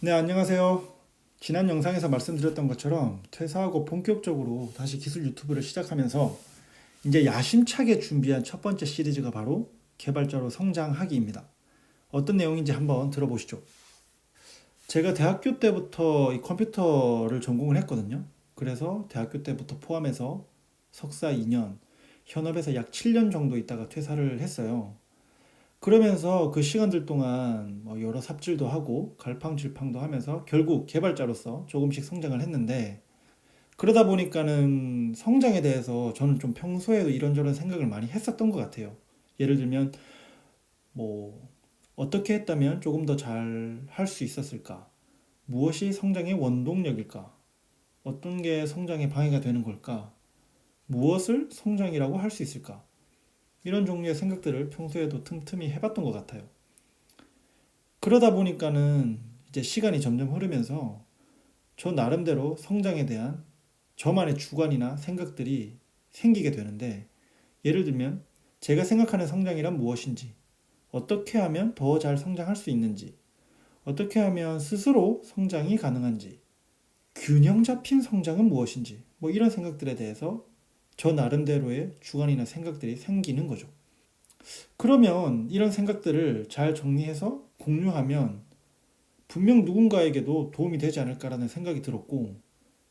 네, 안녕하세요. 지난 영상에서 말씀드렸던 것처럼 퇴사하고 본격적으로 다시 기술 유튜브를 시작하면서 이제 야심차게 준비한 첫 번째 시리즈가 바로 개발자로 성장하기입니다. 어떤 내용인지 한번 들어보시죠. 제가 대학교 때부터 이 컴퓨터를 전공을 했거든요. 그래서 대학교 때부터 포함해서 석사 2년, 현업에서 약 7년 정도 있다가 퇴사를 했어요. 그러면서 그 시간들 동안 뭐 여러 삽질도 하고 갈팡질팡도 하면서 결국 개발자로서 조금씩 성장을 했는데, 그러다 보니까는 성장에 대해서 저는 좀 평소에도 이런저런 생각을 많이 했었던 것 같아요. 예를 들면 뭐 어떻게 했다면 조금 더 잘 할 수 있었을까? 무엇이 성장의 원동력일까? 어떤 게 성장에 방해가 되는 걸까? 무엇을 성장이라고 할 수 있을까? 이런 종류의 생각들을 평소에도 틈틈이 해봤던 것 같아요. 그러다 보니까는 이제 시간이 점점 흐르면서 저 나름대로 성장에 대한 저만의 주관이나 생각들이 생기게 되는데, 예를 들면 제가 생각하는 성장이란 무엇인지, 어떻게 하면 더 잘 성장할 수 있는지, 어떻게 하면 스스로 성장이 가능한지, 균형 잡힌 성장은 무엇인지, 뭐 이런 생각들에 대해서 저 나름대로의 주관이나 생각들이 생기는 거죠. 그러면 이런 생각들을 잘 정리해서 공유하면 분명 누군가에게도 도움이 되지 않을까라는 생각이 들었고,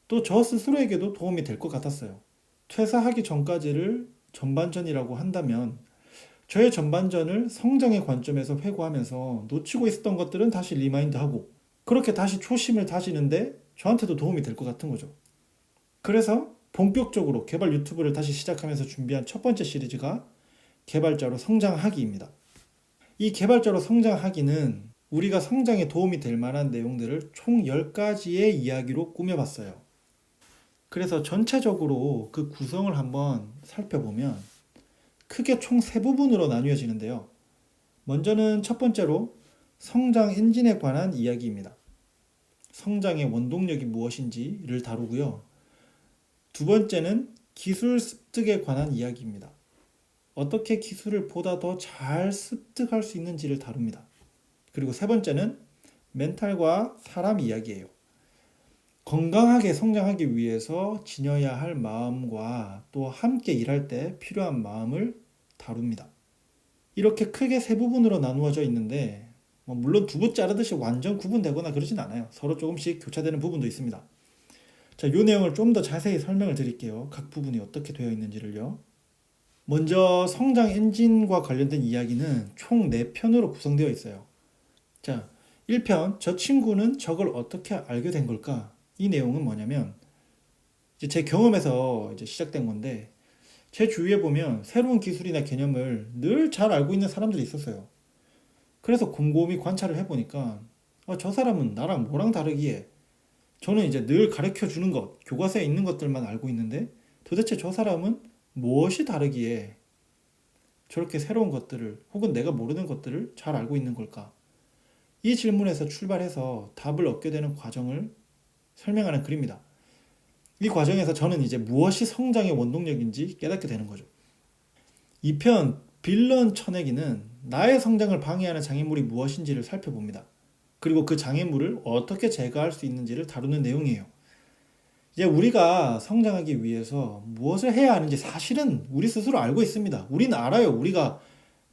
또 저 스스로에게도 도움이 될 것 같았어요. 퇴사하기 전까지를 전반전이라고 한다면 저의 전반전을 성장의 관점에서 회고하면서 놓치고 있었던 것들은 다시 리마인드하고, 그렇게 다시 초심을 다지는데 저한테도 도움이 될 것 같은 거죠. 그래서 본격적으로 개발 유튜브를 다시 시작하면서 준비한 첫 번째 시리즈가 개발자로 성장하기입니다. 이 개발자로 성장하기는 우리가 성장에 도움이 될 만한 내용들을 총 10가지의 이야기로 꾸며봤어요. 그래서 전체적으로 그 구성을 한번 살펴보면 크게 총 세 부분으로 나뉘어지는데요. 먼저는 첫 번째로 성장 엔진에 관한 이야기입니다. 성장의 원동력이 무엇인지를 다루고요. 두 번째는 기술 습득에 관한 이야기입니다. 어떻게 기술을 보다 더 잘 습득할 수 있는지를 다룹니다. 그리고 세 번째는 멘탈과 사람 이야기예요. 건강하게 성장하기 위해서 지녀야 할 마음과 또 함께 일할 때 필요한 마음을 다룹니다. 이렇게 크게 세 부분으로 나누어져 있는데, 물론 두부 자르듯이 완전 구분되거나 그러진 않아요. 서로 조금씩 교차되는 부분도 있습니다. 자, 이 내용을 좀 더 자세히 설명을 드릴게요. 각 부분이 어떻게 되어 있는지를요. 먼저 성장 엔진과 관련된 이야기는 총 4편으로 구성되어 있어요. 자, 1편, 저 친구는 저걸 어떻게 알게 된 걸까? 이 내용은 뭐냐면, 이제 제 경험에서 이제 시작된 건데, 제 주위에 보면 새로운 기술이나 개념을 늘 잘 알고 있는 사람들이 있었어요. 그래서 곰곰이 관찰을 해보니까, 저 사람은 나랑 뭐랑 다르기에, 저는 이제 늘 가르쳐 주는 것, 교과서에 있는 것들만 알고 있는데, 도대체 저 사람은 무엇이 다르기에 저렇게 새로운 것들을, 혹은 내가 모르는 것들을 잘 알고 있는 걸까? 이 질문에서 출발해서 답을 얻게 되는 과정을 설명하는 글입니다. 이 과정에서 저는 이제 무엇이 성장의 원동력인지 깨닫게 되는 거죠. 2편 빌런 쳐내기는 나의 성장을 방해하는 장애물이 무엇인지를 살펴봅니다. 그리고 그 장애물을 어떻게 제거할 수 있는지를 다루는 내용이에요. 이제 우리가 성장하기 위해서 무엇을 해야 하는지 사실은 우리 스스로 알고 있습니다. 우리는 알아요. 우리가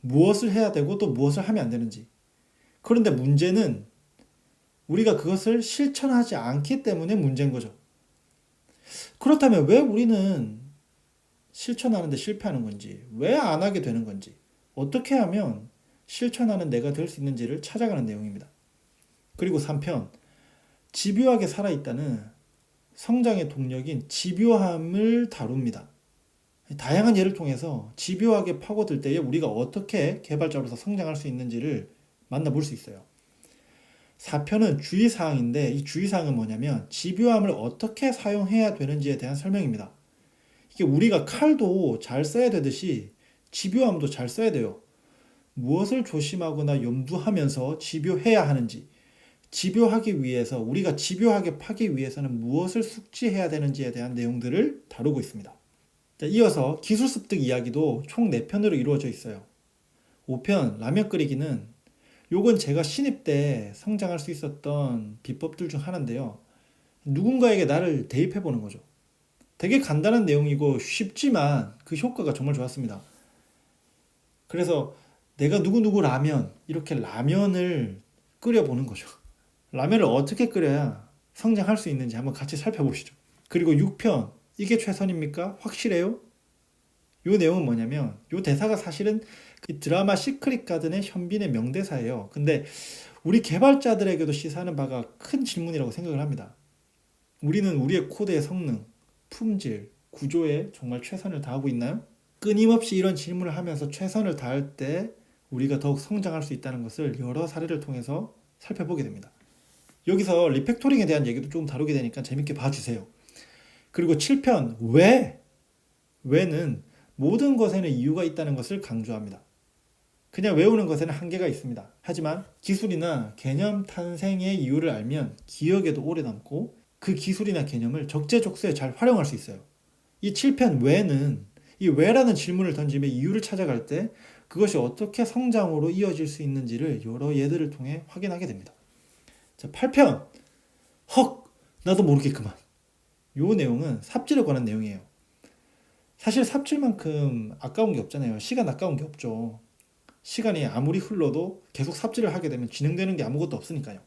무엇을 해야 되고 또 무엇을 하면 안 되는지. 그런데 문제는 우리가 그것을 실천하지 않기 때문에 문제인 거죠. 그렇다면 왜 우리는 실천하는데 실패하는 건지, 왜 안 하게 되는 건지, 어떻게 하면 실천하는 내가 될 수 있는지를 찾아가는 내용입니다. 그리고 3편, 집요하게 살아있다는 성장의 동력인 집요함을 다룹니다. 다양한 예를 통해서 집요하게 파고들 때에 우리가 어떻게 개발자로서 성장할 수 있는지를 만나볼 수 있어요. 4편은 주의사항인데, 이 주의사항은 뭐냐면 집요함을 어떻게 사용해야 되는지에 대한 설명입니다. 이게 우리가 칼도 잘 써야 되듯이 집요함도 잘 써야 돼요. 무엇을 조심하거나 염두하면서 집요해야 하는지, 집요하기 위해서, 우리가 집요하게 파기 위해서는 무엇을 숙지해야 되는지에 대한 내용들을 다루고 있습니다. 자, 이어서 기술 습득 이야기도 총 4편으로 이루어져 있어요. 5편 라면 끓이기는 요건 제가 신입 때 성장할 수 있었던 비법들 중 하나인데요. 누군가에게 나를 대입해 보는 거죠. 되게 간단한 내용이고 쉽지만 그 효과가 정말 좋았습니다. 그래서 내가 누구누구 라면, 이렇게 라면을 끓여보는 거죠. 라면을 어떻게 끓여야 성장할 수 있는지 한번 같이 살펴보시죠. 그리고 6편, 이게 최선입니까? 확실해요? 요 내용은 뭐냐면, 요 대사가 사실은 이 드라마 시크릿 가든의 현빈의 명대사예요. 근데 우리 개발자들에게도 시사하는 바가 큰 질문이라고 생각을 합니다. 우리는 우리의 코드의 성능, 품질, 구조에 정말 최선을 다하고 있나요? 끊임없이 이런 질문을 하면서 최선을 다할 때 우리가 더욱 성장할 수 있다는 것을 여러 사례를 통해서 살펴보게 됩니다. 여기서 리팩토링에 대한 얘기도 조금 다루게 되니까 재밌게 봐주세요. 그리고 7편 왜는 모든 것에는 이유가 있다는 것을 강조합니다. 그냥 외우는 것에는 한계가 있습니다. 하지만 기술이나 개념 탄생의 이유를 알면 기억에도 오래 남고 그 기술이나 개념을 적재적소에 잘 활용할 수 있어요. 이 7편 왜는 이 왜라는 질문을 던지며 이유를 찾아갈 때 그것이 어떻게 성장으로 이어질 수 있는지를 여러 예들을 통해 확인하게 됩니다. 자, 8편 헉 나도 모르겠구만. 요 내용은 삽질에 관한 내용이에요. 사실 삽질만큼 아까운 게 없잖아요. 시간 아까운 게 없죠. 시간이 아무리 흘러도 계속 삽질을 하게 되면 진행되는 게 아무것도 없으니까요.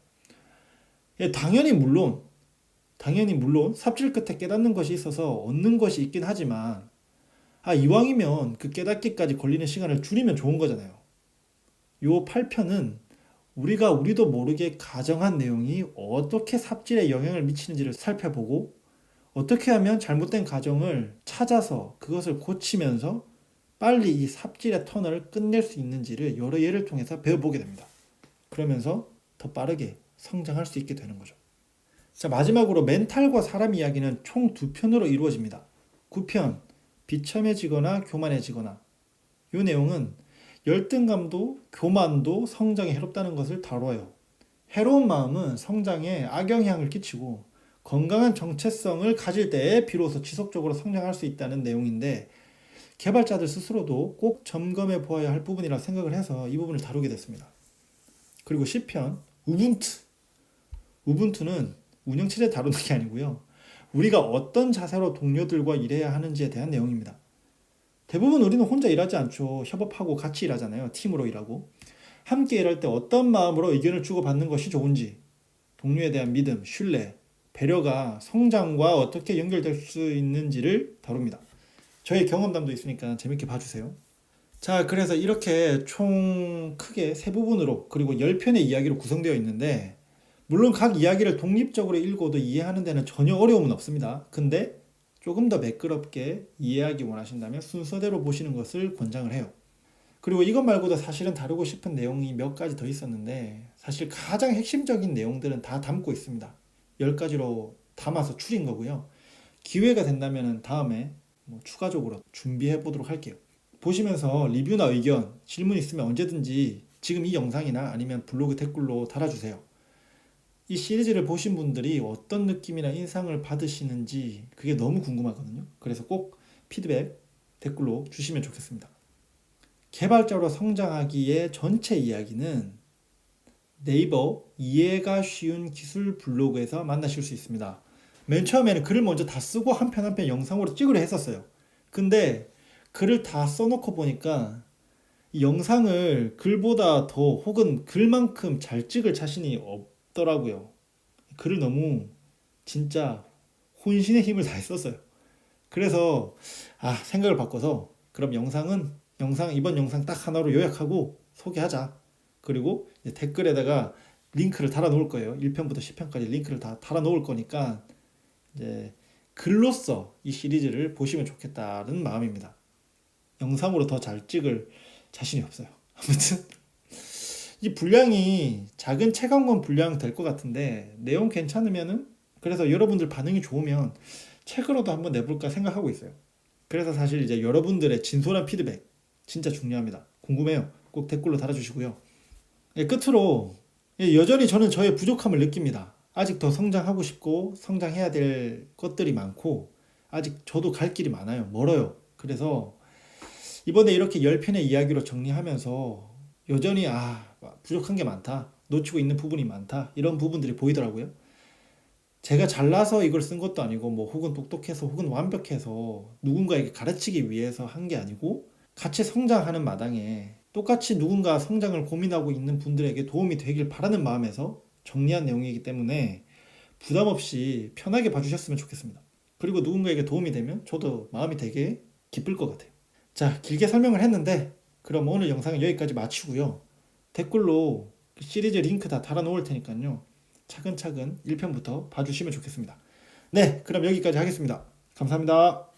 예, 당연히 물론 삽질 끝에 깨닫는 것이 있어서 얻는 것이 있긴 하지만 이왕이면 그 깨닫기까지 걸리는 시간을 줄이면 좋은 거잖아요. 요 8편은 우리도 모르게 가정한 내용이 어떻게 삽질에 영향을 미치는지를 살펴보고 어떻게 하면 잘못된 가정을 찾아서 그것을 고치면서 빨리 이 삽질의 터널을 끝낼 수 있는지를 여러 예를 통해서 배워보게 됩니다. 그러면서 더 빠르게 성장할 수 있게 되는 거죠. 자, 마지막으로 멘탈과 사람 이야기는 총 2편으로 이루어집니다. 9편 비참해지거나 교만해지거나. 이 내용은 열등감도 교만도 성장에 해롭다는 것을 다뤄요. 해로운 마음은 성장에 악영향을 끼치고 건강한 정체성을 가질 때에 비로소 지속적으로 성장할 수 있다는 내용인데 개발자들 스스로도 꼭 점검해 보아야 할 부분이라 생각을 해서 이 부분을 다루게 됐습니다. 그리고 10편 우분투는 운영체제 다루는 게 아니고요. 우리가 어떤 자세로 동료들과 일해야 하는지에 대한 내용입니다. 대부분 우리는 혼자 일하지 않죠. 협업하고 같이 일하잖아요. 팀으로 일하고. 함께 일할 때 어떤 마음으로 의견을 주고받는 것이 좋은지, 동료에 대한 믿음, 신뢰, 배려가 성장과 어떻게 연결될 수 있는지를 다룹니다. 저의 경험담도 있으니까 재밌게 봐주세요. 자, 그래서 이렇게 총 크게 세 부분으로 그리고 10편의 이야기로 구성되어 있는데 물론 각 이야기를 독립적으로 읽어도 이해하는 데는 전혀 어려움은 없습니다. 근데 조금 더 매끄럽게 이해하기 원하신다면 순서대로 보시는 것을 권장을 해요. 그리고 이것 말고도 사실은 다루고 싶은 내용이 몇 가지 더 있었는데 사실 가장 핵심적인 내용들은 다 담고 있습니다. 10가지로 담아서 추린 거고요. 기회가 된다면 다음에 추가적으로 준비해 보도록 할게요. 보시면서 리뷰나 의견, 질문 있으면 언제든지 지금 이 영상이나 아니면 블로그 댓글로 달아주세요. 이 시리즈를 보신 분들이 어떤 느낌이나 인상을 받으시는지 그게 너무 궁금하거든요. 그래서 꼭 피드백 댓글로 주시면 좋겠습니다. 개발자로 성장하기의 전체 이야기는 네이버 이해가 쉬운 기술 블로그에서 만나실 수 있습니다. 맨 처음에는 글을 먼저 다 쓰고 한 편 한 편 영상으로 찍으려 했었어요. 근데 글을 다 써놓고 보니까 이 영상을 글보다 더 혹은 글만큼 잘 찍을 자신이 없더라고요. 글을 너무 진짜 혼신의 힘을 다했었어요. 그래서 생각을 바꿔서 그럼 이번 영상 딱 하나로 요약하고 소개하자. 그리고 댓글에다가 링크를 달아 놓을 거예요. 1편부터 10편까지 링크를 다 달아 놓을 거니까 이제 글로써 이 시리즈를 보시면 좋겠다는 마음입니다. 영상으로 더 잘 찍을 자신이 없어요. 아무튼 이 분량이 작은 책 한 권 분량 될 것 같은데 내용 괜찮으면은 그래서 여러분들 반응이 좋으면 책으로도 한번 내볼까 생각하고 있어요. 그래서 사실 이제 여러분들의 진솔한 피드백 진짜 중요합니다. 궁금해요. 꼭 댓글로 달아주시고요. 끝으로 여전히 저는 저의 부족함을 느낍니다. 아직 더 성장하고 싶고 성장해야 될 것들이 많고 아직 저도 갈 길이 많아요. 멀어요. 그래서 이번에 이렇게 10편의 이야기로 정리하면서 여전히 부족한 게 많다, 놓치고 있는 부분이 많다, 이런 부분들이 보이더라고요. 제가 잘나서 이걸 쓴 것도 아니고 뭐 혹은 똑똑해서 혹은 완벽해서 누군가에게 가르치기 위해서 한 게 아니고 같이 성장하는 마당에 똑같이 누군가 성장을 고민하고 있는 분들에게 도움이 되길 바라는 마음에서 정리한 내용이기 때문에 부담 없이 편하게 봐주셨으면 좋겠습니다. 그리고 누군가에게 도움이 되면 저도 마음이 되게 기쁠 것 같아요. 자, 길게 설명을 했는데 그럼 오늘 영상은 여기까지 마치고요. 댓글로 시리즈 링크 다 달아놓을 테니까요. 차근차근 1편부터 봐주시면 좋겠습니다. 네, 그럼 여기까지 하겠습니다. 감사합니다.